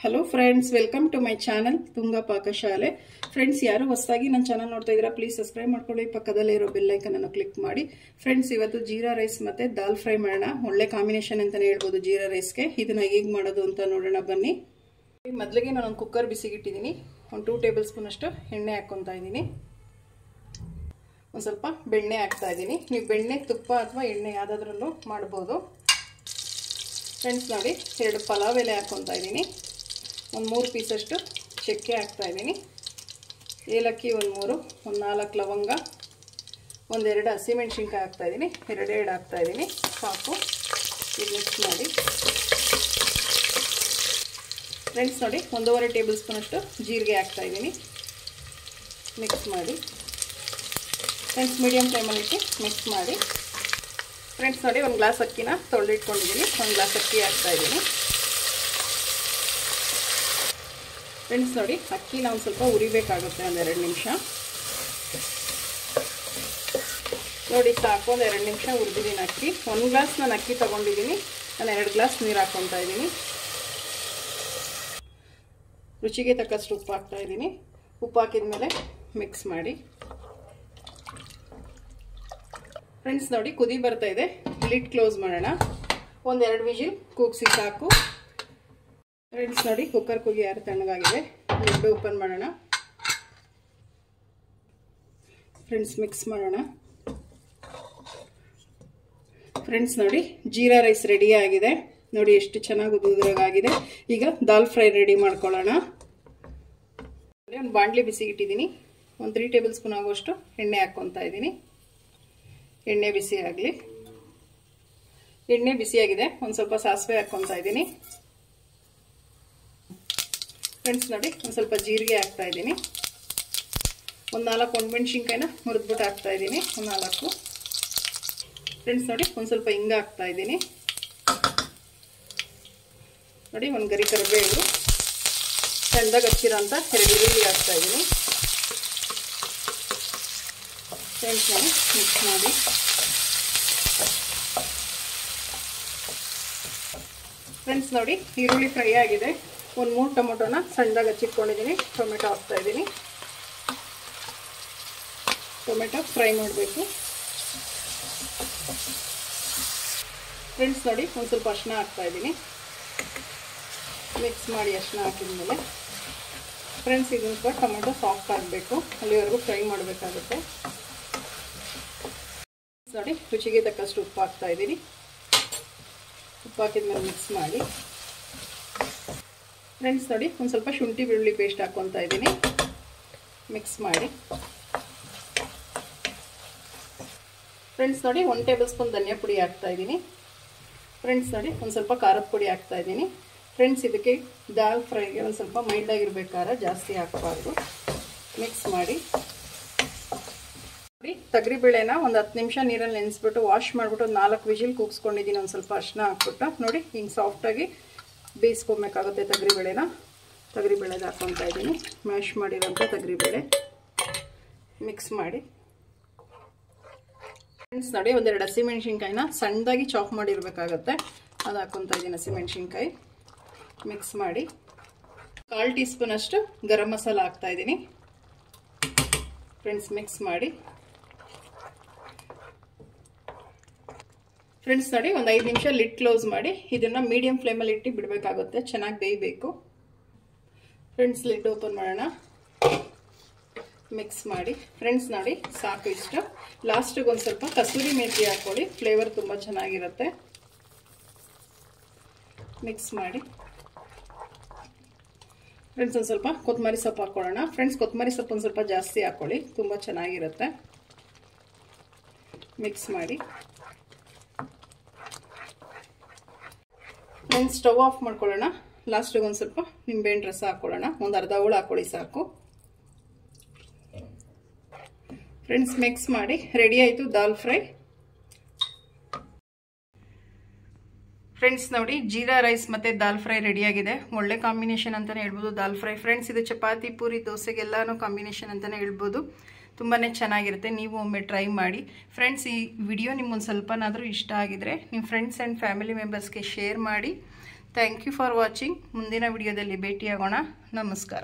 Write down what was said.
Hello friends, welcome to my channel Tunga Pakashale. Friends, ಯಾರು ಹೊಸದಾಗಿ ನನ್ನ ಚಾನಲ್ ನೋಡ್ತಾ ಇದ್ದೀರಾ ಪ್ಲೀಸ್ ಸಬ್ಸ್ಕ್ರೈಬ್ ಮಾಡ್ಕೊಳ್ಳಿ, ಪಕ್ಕದಲ್ಲೇ ಇರೋ ಬೆಲ್ ಐಕನ್ ಅನ್ನು ಕ್ಲಿಕ್ ಮಾಡಿ. ಫ್ರೆಂಡ್ಸ್, ಇವತ್ತು ಜೀರಾ ರೈಸ್ ಮತ್ತೆ ದಾಲ್ ಫ್ರೈ ಮಾಡೋಣ. ಒಳ್ಳೆ ಕಾಂಬಿನೇಷನ್ ಅಂತಾನೆ ಹೇಳ್ಬೋದು ಜೀರಾ ರೈಸ್ಗೆ. ಇದನ್ನ ಹೇಗೆ ಮಾಡೋದು ಅಂತ ನೋಡೋಣ ಬನ್ನಿ. ಮೊದಲಿಗೆ ನಾನು ಒಂದು ಕುಕ್ಕರ್ ಬಿಸಿಗಿಟ್ಟಿದ್ದೀನಿ. ಒಂದು 2 ಟೇಬಲ್ ಸ್ಪೂನ್ ಅಷ್ಟು ಎಣ್ಣೆ ಹಾಕ್ಕೊತಾ ಇದ್ದೀನಿ. ಒಂದು ಸ್ವಲ್ಪ ಬೆಣ್ಣೆ ಹಾಕ್ತಾ ಇದ್ದೀನಿ. ನೀವು ಬೆಣ್ಣೆ, ತುಪ್ಪ ಅಥವಾ ಎಣ್ಣೆ ಯಾವುದಾದ್ರೂ ಮಾಡ್ಬೋದು. ಫ್ರೆಂಡ್ಸ್ ನೋಡಿ, 2 ಪಲಾವ್ ಎಲೆ ಹಾಕ್ಕೊತಾ ಇದ್ದೀನಿ. ಒಂದು 3 ಪೀಸಷ್ಟು ಚಕ್ಕೆ ಹಾಕ್ತಾ ಇದ್ದೀನಿ. ಏಲಕ್ಕಿ ಒಂದು 3, ಒಂದು 4 ಲವಂಗ, ಒಂದು 2 ಹಸಿಮೆಣಸಿನ್ಕಾಯಿ ಹಾಕ್ತಾ ಇದ್ದೀನಿ. 2 ಹಾಕ್ತಾ ಇದ್ದೀನಿ, ಸಾಕು. ಇದು ಮಿಕ್ಸ್ ಮಾಡಿ. ಫ್ರೆಂಡ್ಸ್ ನೋಡಿ, 1.5 ಟೇಬಲ್ ಸ್ಪೂನ್ ಅಷ್ಟು ಜೀರಿಗೆ ಹಾಕ್ತಾ ಇದ್ದೀನಿ. ಮಿಕ್ಸ್ ಮಾಡಿ. ಫ್ರೆಂಡ್ಸ್, ಮೀಡಿಯಮ್ ಫ್ಲೇಮಲ್ಲಿ ಇಟ್ಟು ಮಿಕ್ಸ್ ಮಾಡಿ. ಫ್ರೆಂಡ್ಸ್ ನೋಡಿ, ಒಂದು ಗ್ಲಾಸ್ ಅಕ್ಕಿನ ತೊಳೆದಿಟ್ಕೊಂಡಿದ್ದೀನಿ. ಒಂದು ಗ್ಲಾಸ್ ಅಕ್ಕಿ ಹಾಕ್ತಾ ಇದ್ದೀನಿ. ಫ್ರೆಂಡ್ಸ್ ನೋಡಿ, ಅಕ್ಕಿನ ಒಂದು ಸ್ವಲ್ಪ ಉರಿಬೇಕಾಗುತ್ತೆ, ಒಂದು 2 ನಿಮಿಷ ನೋಡಿ, ಸಾಕು. ಒಂದು 2 ನಿಮಿಷ ಹುರಿದಿದ್ದೀನಿ ಅಕ್ಕಿ. 1 ಗ್ಲಾಸ್ ನಾನು ಅಕ್ಕಿ ತೊಗೊಂಡಿದ್ದೀನಿ. ನಾನು 2 ಗ್ಲಾಸ್ ನೀರು ಹಾಕ್ಕೊತಾ ಇದ್ದೀನಿ. ರುಚಿಗೆ ತಕ್ಕಷ್ಟು ಉಪ್ಪು ಹಾಕ್ತಾ ಇದ್ದೀನಿ. ಉಪ್ಪು ಹಾಕಿದ ಮೇಲೆ ಮಿಕ್ಸ್ ಮಾಡಿ. ಫ್ರೆಂಡ್ಸ್ ನೋಡಿ, ಕುದಿ ಬರ್ತಾ ಇದೆ. ಲಿಡ್ ಕ್ಲೋಸ್ ಮಾಡೋಣ. ಒಂದು 2 ವಿಜಿಲ್ ಕೂಗಿಸಿ ಸಾಕು. ಫ್ರೆಂಡ್ಸ್ ನೋಡಿ, ಕುಕ್ಕರ್ ಕೂಗಿ ಯಾರು ತಣ್ಣಗಾಗಿದೆ. ಲಿಡ್ ಓಪನ್ ಮಾಡೋಣ. ಫ್ರೆಂಡ್ಸ್, ಮಿಕ್ಸ್ ಮಾಡೋಣ. ಫ್ರೆಂಡ್ಸ್ ನೋಡಿ, ಜೀರಾ ರೈಸ್ ರೆಡಿ ಆಗಿದೆ. ನೋಡಿ ಎಷ್ಟು ಚೆನ್ನಾಗಿ ಉದುರಾಗಿದೆ. ಈಗ ದಾಲ್ ಫ್ರೈ ರೆಡಿ ಮಾಡ್ಕೊಳ್ಳೋಣ. ಒಂದು ಬಾಣಲಿ ಬಿಸಿ ಇಟ್ಟಿದ್ದೀನಿ. ಒಂದು 3 ಟೇಬಲ್ ಸ್ಪೂನ್ ಆಗುವಷ್ಟು ಎಣ್ಣೆ ಹಾಕ್ಕೊತಾ ಇದ್ದೀನಿ. ಎಣ್ಣೆ ಬಿಸಿ ಆಗಲಿ. ಎಣ್ಣೆ ಬಿಸಿಯಾಗಿದೆ. ಒಂದು ಸ್ವಲ್ಪ ಸಾಸಿವೆ ಹಾಕ್ಕೊತಾ ಇದ್ದೀನಿ. ಫ್ರೆಂಡ್ಸ್ ನೋಡಿ, ಒಂದು ಸ್ವಲ್ಪ ಜೀರಿಗೆ ಹಾಕ್ತಾ ಇದ್ದೀನಿ. ಒಂದು 4 ಒಣಮೆಣಸಿನ್ಕಾಯಿನ ಹುರಿದ್ಬಿಟ್ಟು ಹಾಕ್ತಾ ಇದ್ದೀನಿ. ಒಂದು 4. ಫ್ರೆಂಡ್ಸ್ ನೋಡಿ, ಒಂದು ಸ್ವಲ್ಪ ಹಿಂಗ ಹಾಕ್ತಾ ಇದ್ದೀನಿ. ನೋಡಿ, ಒಂದು ಗರಿ ಕರಿಬೇವು, ಸಣ್ಣದಾಗಿ ಹಚ್ಚಿರೋಂಥ 2 ಈರುಳ್ಳಿ ಹಾಕ್ತಾ ಇದ್ದೀನಿ. ಫ್ರೆಂಡ್ಸ್ ನೋಡಿ, ಮಿಕ್ಸ್ ಮಾಡಿ. ಫ್ರೆಂಡ್ಸ್ ನೋಡಿ, ಈರುಳ್ಳಿ ಫ್ರೈ ಆಗಿದೆ. ಒಂದು 3 ಟೊಮೊಟೊನ ಸಣ್ಣದಾಗಿ ಹಚ್ಚಿಟ್ಕೊಂಡಿದ್ದೀನಿ. ಟೊಮೆಟೊ ಹಾಕ್ತಾ ಇದ್ದೀನಿ. ಟೊಮೆಟೊ ಫ್ರೈ ಮಾಡಬೇಕು. ಫ್ರೆಂಡ್ಸ್ ನೋಡಿ, ಒಂದು ಸ್ವಲ್ಪ ಅರಿಶಿನ ಹಾಕ್ತಾ ಇದ್ದೀನಿ. ಮಿಕ್ಸ್ ಮಾಡಿ. ಅರಿಶಿನ ಹಾಕಿದ್ಮೇಲೆ ಫ್ರೆಂಡ್ಸ್, ಇದನ್ನು ಸ್ವಲ್ಪ ಟೊಮೆಟೊ ಸಾಫ್ಟ್ ಆಗಬೇಕು, ಅಲ್ಲಿವರೆಗೂ ಫ್ರೈ ಮಾಡಬೇಕಾಗುತ್ತೆ. ನೋಡಿ, ರುಚಿಗೆ ತಕ್ಕಷ್ಟು ಉಪ್ಪು ಹಾಕ್ತಾ ಇದ್ದೀನಿ. ಉಪ್ಪು ಹಾಕಿದ್ಮೇಲೆ ಮಿಕ್ಸ್ ಮಾಡಿ. ಫ್ರೆಂಡ್ಸ್ ನೋಡಿ, ಒಂದು ಸ್ವಲ್ಪ ಶುಂಠಿ ಬೆಳ್ಳುಳ್ಳಿ ಪೇಸ್ಟ್ ಹಾಕ್ಕೊತಾ ಇದ್ದೀನಿ. ಮಿಕ್ಸ್ ಮಾಡಿ. ಫ್ರೆಂಡ್ಸ್ ನೋಡಿ, 1 ಟೇಬಲ್ ಸ್ಪೂನ್ ಧನಿಯಾ ಪುಡಿ ಹಾಕ್ತಾ ಇದ್ದೀನಿ. ಫ್ರೆಂಡ್ಸ್ ನೋಡಿ, ಒಂದು ಸ್ವಲ್ಪ ಖಾರದ ಪುಡಿ ಹಾಕ್ತಾ ಇದ್ದೀನಿ. ಫ್ರೆಂಡ್ಸ್, ಇದಕ್ಕೆ ದಾಲ್ ಫ್ರೈಗೆ ಒಂದು ಸ್ವಲ್ಪ ಮೈಲ್ಡಾಗಿರ್ಬೇಕು, ಖಾರ ಜಾಸ್ತಿ ಹಾಕಬಾರ್ದು. ಮಿಕ್ಸ್ ಮಾಡಿ. ನೋಡಿ, ತೊಗರಿಬೇಳೆನ ಒಂದು 10 ನಿಮಿಷ ನೀರಲ್ಲಿ ನೆನೆಸ್ಬಿಟ್ಟು ವಾಶ್ ಮಾಡಿಬಿಟ್ಟು 4 ವಿಜಿಲ್ ಕೂಗಿಸ್ಕೊಂಡಿದ್ದೀನಿ. ಒಂದು ಸ್ವಲ್ಪ ಅರಿಶಿನ ಹಾಕ್ಬಿಟ್ಟು ನೋಡಿ, ಹಿಂಗೆ ಸಾಫ್ಟಾಗಿ ಬೇಯಿಸ್ಕೊಬೇಕಾಗುತ್ತೆ ತೊಗರಿಬೇಳೆನ. ತೊಗರಿಬೇಳೆದು ಹಾಕ್ಕೊತಾ ಇದ್ದೀನಿ. ಮ್ಯಾಶ್ ಮಾಡಿರೋಂಥ ತೊಗರಿಬೇಳೆ. ಮಿಕ್ಸ್ ಮಾಡಿ. ಫ್ರೆಂಡ್ಸ್ ನೋಡಿ, ಒಂದು 2 ಹಸಿಮೆಣಸಿನ್ಕಾಯಿನ ಸಣ್ಣದಾಗಿ ಚಾಪ್ ಮಾಡಿರಬೇಕಾಗತ್ತೆ, ಅದು ಹಾಕ್ಕೊತಾ ಇದ್ದೀನಿ. ಹಸಿಮೆಣಸಿನ್ಕಾಯಿ ಮಿಕ್ಸ್ ಮಾಡಿ. 1/4 ಟೀ ಸ್ಪೂನ್ ಅಷ್ಟು ಗರಂ ಮಸಾಲ ಹಾಕ್ತಾ ಇದ್ದೀನಿ. ಫ್ರೆಂಡ್ಸ್, ಮಿಕ್ಸ್ ಮಾಡಿ. ಫ್ರೆಂಡ್ಸ್ ನೋಡಿ, ಒಂದು 5 ನಿಮಿಷ ಲಿಡ್ ಕ್ಲೋಸ್ ಮಾಡಿ ಇದನ್ನು ಮೀಡಿಯಂ ಫ್ಲೇಮಲ್ಲಿ ಇಟ್ಟು ಬಿಡಬೇಕಾಗುತ್ತೆ, ಚೆನ್ನಾಗಿ ಬೇಯಬೇಕು. ಫ್ರೆಂಡ್ಸ್, ಲಿಡ್ ಓಪನ್ ಮಾಡೋಣ. ಮಿಕ್ಸ್ ಮಾಡಿ. ಫ್ರೆಂಡ್ಸ್ ನೋಡಿ, ಸಾಕು ಇಷ್ಟು. ಲಾಸ್ಟಿಗೆ ಒಂದು ಸ್ವಲ್ಪ ಕಸೂರಿ ಮೇಥಿ ಹಾಕ್ಕೊಳ್ಳಿ, ಫ್ಲೇವರ್ ತುಂಬ ಚೆನ್ನಾಗಿರುತ್ತೆ. ಮಿಕ್ಸ್ ಮಾಡಿ. ಫ್ರೆಂಡ್ಸ್, ಒಂದು ಸ್ವಲ್ಪ ಕೊತ್ತಂಬರಿ ಸೊಪ್ಪು ಹಾಕ್ಕೊಳ್ಳೋಣ. ಫ್ರೆಂಡ್ಸ್, ಕೊತ್ತಂಬರಿ ಸೊಪ್ಪು ಒಂದು ಸ್ವಲ್ಪ ಜಾಸ್ತಿ ಹಾಕ್ಕೊಳ್ಳಿ, ತುಂಬ ಚೆನ್ನಾಗಿರುತ್ತೆ. ಮಿಕ್ಸ್ ಮಾಡಿ. ಫ್ರೆಂಡ್ಸ್, ಸ್ಟವ್ ಆಫ್ ಮಾಡ್ಕೊಳ್ಳೋಣ. ಲಾಸ್ಟಿಗೆ ಒಂದು ಸ್ವಲ್ಪ ನಿಂಬೆಹಣ್ಣು ರಸ ಹಾಕ್ಕೊಳ್ಳೋಣ. ಒಂದು ಅರ್ಧ ಹೋಳು ಹಾಕ್ಕೊಳ್ಳಿ, ಸಾಕು. ಫ್ರೆಂಡ್ಸ್, ಮಿಕ್ಸ್ ಮಾಡಿ. ರೆಡಿ ಆಯಿತು ದಾಲ್ ಫ್ರೈ. ಫ್ರೆಂಡ್ಸ್ ನೋಡಿ, ಜೀರಾ ರೈಸ್ ಮತ್ತು ದಾಲ್ ಫ್ರೈ ರೆಡಿಯಾಗಿದೆ. ಒಳ್ಳೆ ಕಾಂಬಿನೇಷನ್ ಅಂತಲೇ ಹೇಳ್ಬೋದು ದಾಲ್ ಫ್ರೈ. ಫ್ರೆಂಡ್ಸ್, ಇದು ಚಪಾತಿ, ಪೂರಿ, ದೋಸೆಗೆಲ್ಲನೂ ಕಾಂಬಿನೇಷನ್ ಅಂತಲೇ ಹೇಳ್ಬೋದು. ತುಂಬಾ ಚೆನ್ನಾಗಿರುತ್ತೆ. ನೀವು ಒಮ್ಮೆ ಟ್ರೈ ಮಾಡಿ. ಫ್ರೆಂಡ್ಸ್, ಈ ವಿಡಿಯೋ ನಿಮ್ಗೊಂದು ಸ್ವಲ್ಪನಾದರೂ ಇಷ್ಟ ಆಗಿದ್ರೆ ನಿಮ್ಮ ಫ್ರೆಂಡ್ಸ್ ಆ್ಯಂಡ್ ಫ್ಯಾಮಿಲಿ ಮೆಂಬರ್ಸ್ಗೆ ಶೇರ್ ಮಾಡಿ. Thank you for watching. ಮುಂದಿನ ವಿಡಿಯೋದಲ್ಲಿ ಭೇಟಿಯಾಗೋಣ. ನಮಸ್ಕಾರ.